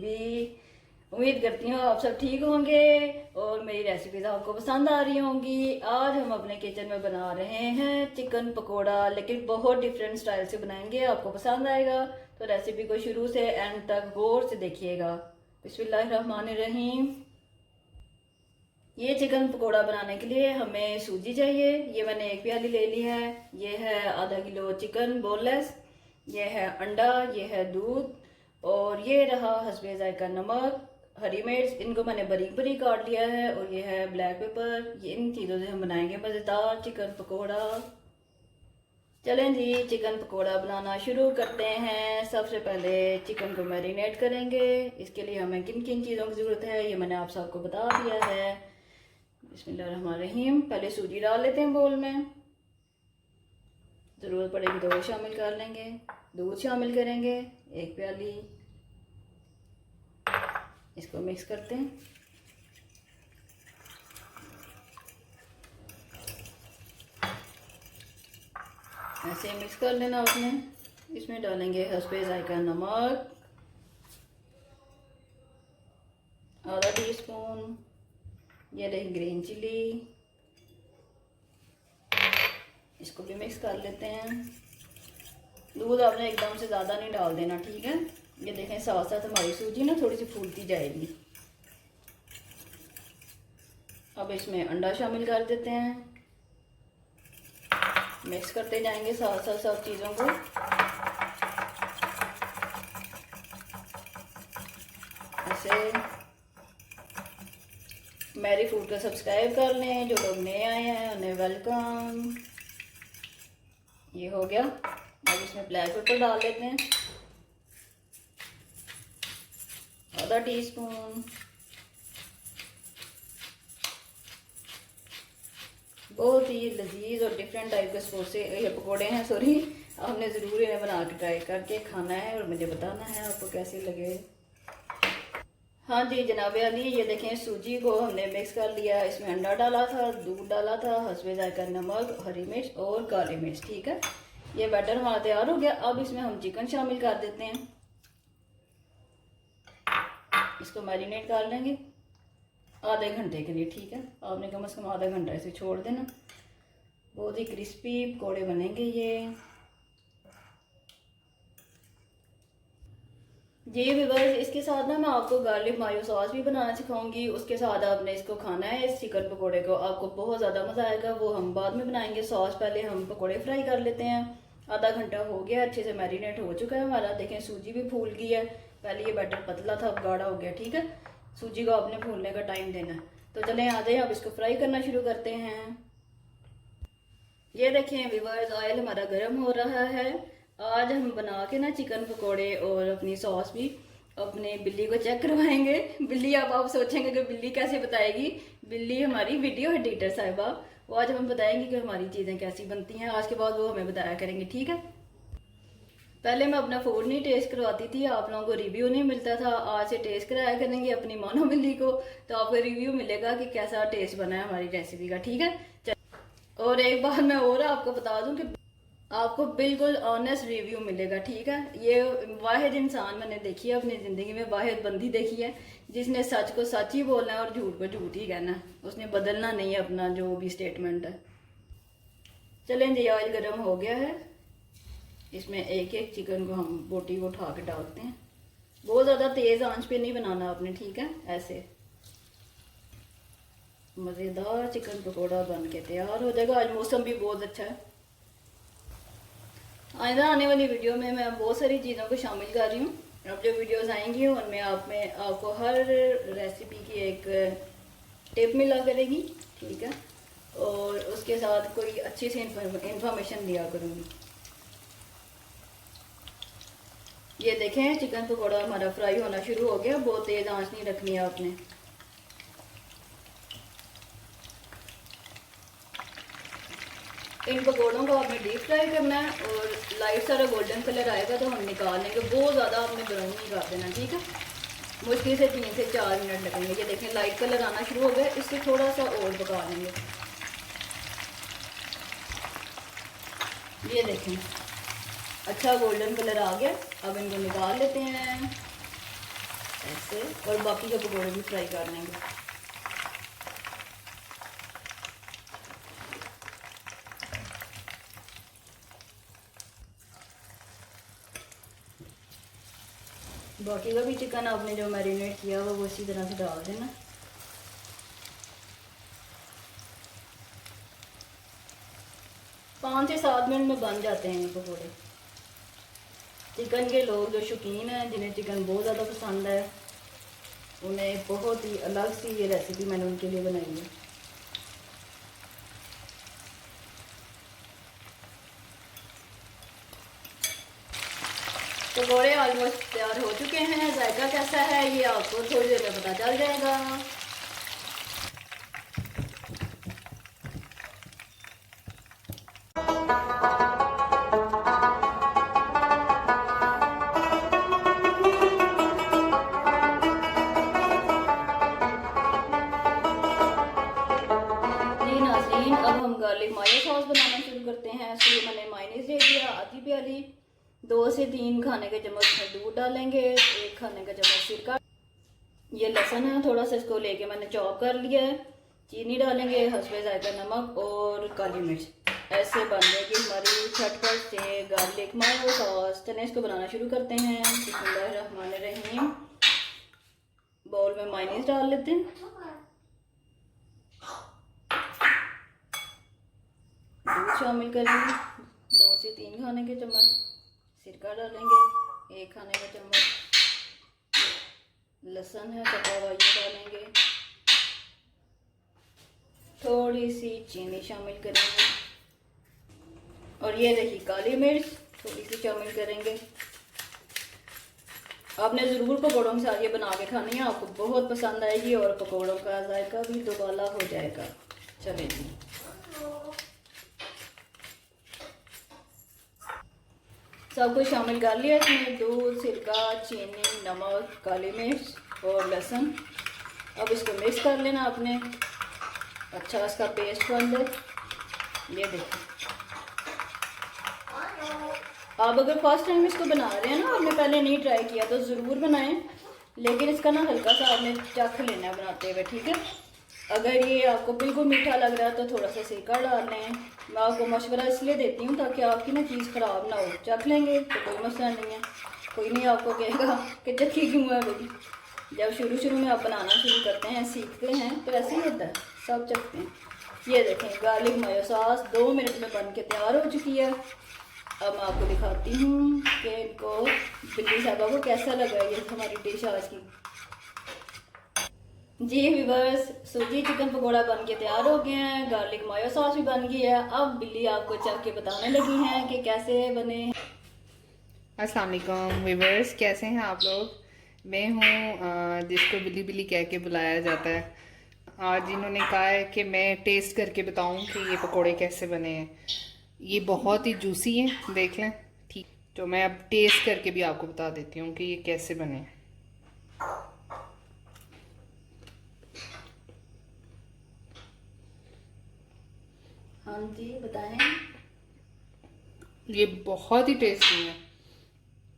भी। उम्मीद करती हूँ आप सब ठीक होंगे और मेरी रेसिपीज आपको पसंद आ रही होंगी। आज हम अपने किचन में बना रहे हैं चिकन पकोड़ा, लेकिन बहुत डिफरेंट स्टाइल से बनाएंगे, आपको पसंद आएगा। तो रेसिपी को शुरू से एंड तक गौर से देखिएगा। बिस्मिल्लाहिर्रहमानिर्रहीम। ये चिकन पकोड़ा बनाने के लिए हमें सूजी चाहिए। ये मैंने 1 प्याली ले ली है। ये है आधा किलो चिकन बोनलेस। ये है अंडा, ये है दूध और ये रहा हस्बे जायका नमक, हरी मिर्च, इनको मैंने बारीक बारीक काट लिया है और ये है ब्लैक पेपर। ये इन चीज़ों से हम बनाएंगे मज़ेदार चिकन पकोड़ा। चलें जी, चिकन पकोड़ा बनाना शुरू करते हैं। सबसे पहले चिकन को मैरिनेट करेंगे। इसके लिए हमें किन किन चीज़ों की ज़रूरत है ये मैंने आप सबको बता दिया है। बिस्मिल्लाहिर्रहमानिर्रहीम। पहले सूजी डाल लेते हैं बोल में। ज़रूरत पड़ेगी तो वो शामिल कर लेंगे। दूध शामिल करेंगे 1 प्याली। इसको मिक्स करते हैं। ऐसे मिक्स कर लेना आपने। इसमें डालेंगे हस्बे जायका नमक आधा टीस्पून। ये रही ग्रीन चिली, इसको भी मिक्स कर लेते हैं। दूध आपने एकदम से ज़्यादा नहीं डाल देना, ठीक है। ये देखें साथ साथ हमारी सूजी ना थोड़ी सी फूलती जाएगी। अब इसमें अंडा शामिल कर देते हैं। मिक्स करते जाएंगे साथ साथ सब चीज़ों को। ऐसे मेरी फूड को सब्सक्राइब कर लें। जो लोग नए आए हैं उन्हें वेलकम। ये हो गया। अब इसमें ब्लैक पेपर डाल लेते हैं आधा टीस्पून। बहुत ही लजीज और डिफरेंट टाइप के समोसे ये पकोड़े हैं, सॉरी। आपने ज़रूर इन्हें बना के ट्राई करके खाना है और मुझे बताना है आपको कैसे लगे। हाँ जी जनाब अली, ये देखें सूजी को हमने मिक्स कर लिया। इसमें अंडा डाला था, दूध डाला था, हस्बे जायका नमक, हरी मिर्च और काली मिर्च, ठीक है। ये बैटर हमारा तैयार हो गया। अब इसमें हम चिकन शामिल कर देते हैं। इसको मैरिनेट कर लेंगे आधे घंटे के लिए, ठीक है। आपने कम से कम आधा घंटा इसे छोड़ देना। बहुत ही क्रिस्पी पकौड़े बनेंगे ये। जी व्यूअर्स, इसके साथ ना मैं आपको गार्लिक मायो सॉस भी बनाना सिखाऊंगी। उसके साथ आपने इसको खाना है, इस चिकन पकोड़े को। आपको बहुत ज़्यादा मज़ा आएगा। वो हम बाद में बनाएंगे सॉस, पहले हम पकोड़े फ्राई कर लेते हैं। आधा घंटा हो गया, अच्छे से मैरिनेट हो चुका है हमारा। देखें सूजी भी फूल गई है। पहले ये बैटर पतला था, अब गाढ़ा हो गया, ठीक है। सूजी को आपने फूलने का टाइम देना है। तो चलें आ जाए, अब इसको फ्राई करना शुरू करते हैं। ये देखें व्यूअर्स, ऑयल हमारा गर्म हो रहा है। आज हम बना के ना चिकन पकोड़े और अपनी सॉस भी अपने बिल्ली को चेक करवाएंगे। बिल्ली, अब आप सोचेंगे कि बिल्ली कैसे बताएगी। बिल्ली हमारी वीडियो एडिटर साहिबा, वो आज हमें बताएंगी कि हमारी चीज़ें कैसी बनती हैं। आज के बाद वो हमें बताया करेंगे, ठीक है। पहले मैं अपना फूड नहीं टेस्ट करवाती थी, आप लोगों को रिव्यू नहीं मिलता था। आज से टेस्ट कराया करेंगे अपनी मानो बिल्ली को, तो आपको रिव्यू मिलेगा कि कैसा टेस्ट बना है हमारी रेसिपी का, ठीक है। और एक बात मैं और आपको बता दूं कि आपको बिल्कुल ऑनेस्ट रिव्यू मिलेगा, ठीक है। ये वाहिद इंसान मैंने देखी है अपनी ज़िंदगी में, वाहिद बंदी देखी है जिसने सच को सच ही बोलना है और झूठ को झूठ ही कहना है। उसने बदलना नहीं है अपना जो भी स्टेटमेंट है। चलें जी, ऑयल गर्म हो गया है। इसमें एक एक चिकन को हम बोटी को उठा के डालते हैं। बहुत ज़्यादा तेज़ आंच पे नहीं बनाना आपने, ठीक है। ऐसे मज़ेदार चिकन पकोड़ा बन के तैयार हो जाएगा। आज मौसम भी बहुत अच्छा है। आइंदा आने वाली वीडियो में मैं बहुत सारी चीज़ों को शामिल कर रही हूँ। अब जो वीडियोस आएंगी उनमें आपको हर रेसिपी की एक टिप मिला करेगी, ठीक है। और उसके साथ कोई अच्छी सी इंफॉर्मेशन दिया करूँगी। ये देखें चिकन पकौड़ा हमारा फ्राई होना शुरू हो गया। बहुत तेज़ आंच नहीं रखनी है आपने। इन पकौड़ों को आपने डीप फ्राई करना है और लाइट सारा गोल्डन कलर आएगा तो हम निकाल लेंगे। बहुत ज़्यादा आपने ब्राउन नहीं कर देना, ठीक है। मुश्किल से 3 से 4 मिनट लगेंगे। ये देखें लाइट कलर आना शुरू हो गया, इससे थोड़ा सा और पका लेंगे। ये देखें अच्छा गोल्डन कलर आ गया। अब इनको निकाल लेते हैं। ऐसे, और बाकी के पकौड़े भी फ्राई कर लेंगे। बाकी का भी चिकन आपने जो मैरिनेट किया हुआ वो इसी तरह से डाल देना। पाँच से 7 मिनट में बन जाते हैं ये पकौड़े। चिकन के लोग जो शौकीन हैं, जिन्हें चिकन बहुत ज़्यादा पसंद है, उन्हें बहुत ही अलग सी ये रेसिपी मैंने उनके लिए बनाई है। पकौड़े ऑलमोस्ट तैयार हो चुके हैं। जायका कैसा है ये आपको थोड़ी देर में पता चल जाएगा। जी नाज़रीन, अब हम गार्लिक मायो सॉस बनाना शुरू करते हैं। इसके लिए मैंने मायोनीज ले लिया आधी प्याली। 2 से 3 खाने के चम्मच में दूध डालेंगे। 1 खाने का चम्मच सिरका। ये लहसुन है, थोड़ा सा इसको लेके मैंने चॉप कर लिया है। चीनी डालेंगे, हस्बे जायका नमक और काली मिर्च। ऐसे बन जाएगी हमारी झटपट से गार्लिक मायो सॉस। चलें इसको बनाना शुरू करते हैं। बिस्मिल्लाहिर्रहमानिर्रहीम। बाउल में मायोनीज डाल लेते हैं। दूध शामिल करेंगे, 2 से 3 खाने के चम्मच। सिरका डालेंगे, 1 खाने का चम्मच। लहसुन है कटा हुआ ये डालेंगे। थोड़ी सी चीनी शामिल करेंगे और ये देखिए काली मिर्च थोड़ी सी शामिल करेंगे। आपने ज़रूर पकौड़ों के साथ ये बना के खानी है, आपको बहुत पसंद आएगी और पकौड़ों का जायका भी दोबाला हो जाएगा। चलिए जी, सब कुछ शामिल कर लिया इसमें। दूध, सिरका, चीनी, नमक, काली मिर्च और लहसुन। अब इसको मिक्स कर लेना आपने, अच्छा इसका पेस्ट बन जाए। ये देखिए, आप अगर फर्स्ट टाइम इसको बना रहे हैं ना, आपने पहले नहीं ट्राई किया तो ज़रूर बनाएं, लेकिन इसका ना हल्का सा आपने चख लेना है बनाते हुए, ठीक है। अगर ये आपको बिल्कुल मीठा लग रहा है तो थोड़ा सा सिरका डाल लें। मैं आपको मशवरा इसलिए देती हूँ ताकि आपकी ना चीज़ ख़राब ना हो। चख लेंगे तो कोई मसला नहीं है, कोई नहीं आपको कहेगा कि चखी क्यों है भाई। जब शुरू में आप बनाना शुरू करते हैं, सीखते हैं, तो ऐसे ही होता है, सब चखते हैं। ये देखें गार्लिक मायो सॉस 2 मिनट में बन के तैयार हो चुकी है। अब मैं आपको दिखाती हूँ कि इनको बिल्ली साहबा को कैसा लगा ये हमारी डिश आज की। जी व्यूअर्स, सूजी चिकन पकौड़ा बन के तैयार हो गए हैं। गार्लिक मायो सॉस भी बन गई है। अब बिल्ली आपको चख के बताने लगी हैं कि कैसे बने। अस्सलाम वालेकुम व्यूअर्स, कैसे हैं आप लोग। मैं हूँ जिसको बिल्ली बिल्ली कह के बुलाया जाता है। आज इन्होंने कहा है कि मैं टेस्ट करके बताऊँ कि ये पकोड़े कैसे बने हैं। ये बहुत ही जूसी हैं, देख लें, ठीक। तो मैं अब टेस्ट करके भी आपको बता देती हूँ कि ये कैसे बने हैं। हाँ जी बताएं। ये बहुत ही टेस्टी है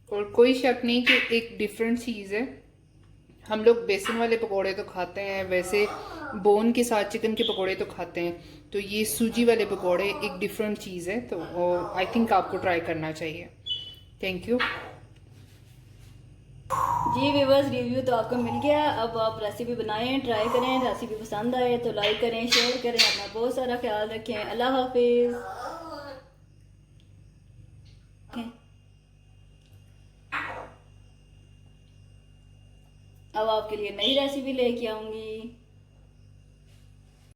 और कोई शक नहीं कि एक डिफरेंट चीज़ है। हम लोग बेसन वाले पकोड़े तो खाते हैं, वैसे बोन के साथ चिकन के पकोड़े तो खाते हैं, तो ये सूजी वाले पकोड़े एक डिफरेंट चीज़ है। तो आई थिंक आपको ट्राई करना चाहिए। Thank you ji viewers, review तो आपको मिल गया। अब आप रेसिपी बनाएं, ट्राई करें। रेसिपी पसंद आए तो लाइक करें, शेयर करें। अपना बहुत सारा ख्याल रखें। अल्लाह हाफिज़। अब आपके लिए नई रेसिपी लेके आऊँगी।